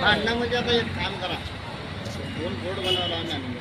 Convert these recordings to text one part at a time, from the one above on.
अण्णा म्हणजे आता एक काम करा, दोन बोर्ड बनवला आम्ही.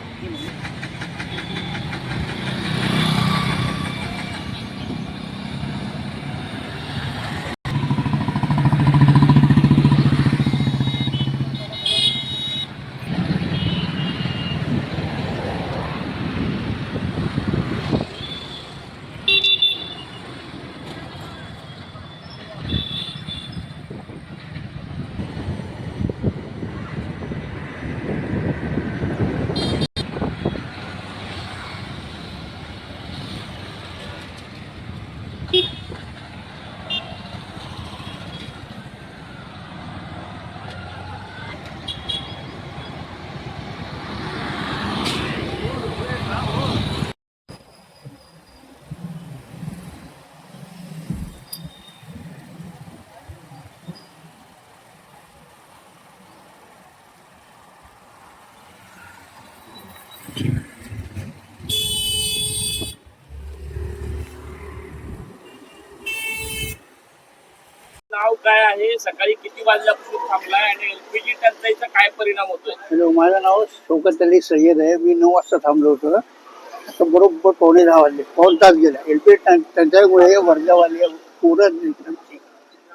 नाव काय आहे, सकाळी किती वाजल्यापासून थांबलाय आणि एलपीजी टंचाईचा काय परिणाम होतोय? हॅलो, माझं नाव शौकत अली सय्यद आहे. मी 9 वाजता थांबलो होतो. आता बरोबर 9:45 वाजले, पाऊण तास गेला. एलपी टंचाईमुळे वर्गावाले पूर्ण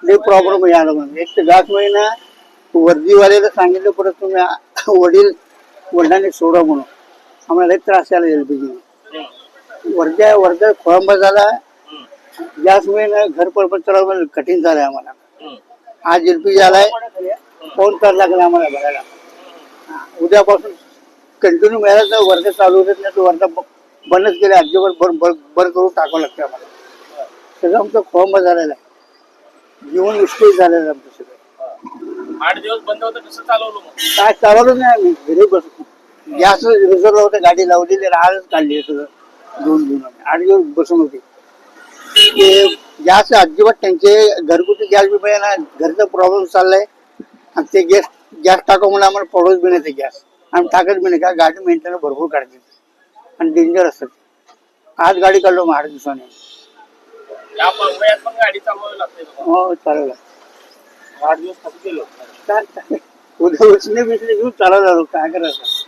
लई प्रॉब्लेम यायला म्हणून. एक तर गाठ महिना वर्दीवाल्याला सांगितलं, परत तुम्ही वडिलांनी सोडा म्हणून. आम्हाला लई त्रास झाला एलपीजी. वर्धा खोळंबा झाला. गॅसमुळे ना घर परपंच चालवणं कठीण झालंय आम्हाला. आज एलपीजी आलाय, पाऊण तास लागला आम्हाला भरायला. उद्यापासून कंटिन्यू मिळाला तर वर्धा चालू होत नाही, तर वर्धा बंदच केले. अजिबात बर करून टाकावं लागतं आम्हाला. सगळं आमचं खोळंबा झालेला आहे. जीवन विस्कळीत झालेलं आहे आमचं सगळं. 8 दिवस बंद होतं, कसं चालवलं मग? काय चालवलं नाही आम्ही, घरी बसतो. गॅस रिझर्व होतं, गाडी लावलेली, राहच काढली सगळं. 2 दिवस 8 दिवस बसून होते. गॅस अजिबात त्यांचे घरगुती गॅस बी पाहिजे ना, घरचा प्रॉब्लेम चाललाय. आणि ते गॅस टाका म्हणून आम्हाला पडोस बी नाही ते गॅस. आम्ही टाकत बी नाही, का गाडी मेंटेनन्स भरपूर काढते आणि डेंजर असतात. आज गाडी काढलो मग 8 दिवसाने. या वयात पण गाडी चालवावी लागते तुम्हाला? हो, चालवलं. 8 दिवस कसं केलं? काय उद्या उचले बिचले घेऊन चालवलं, काय करायचं.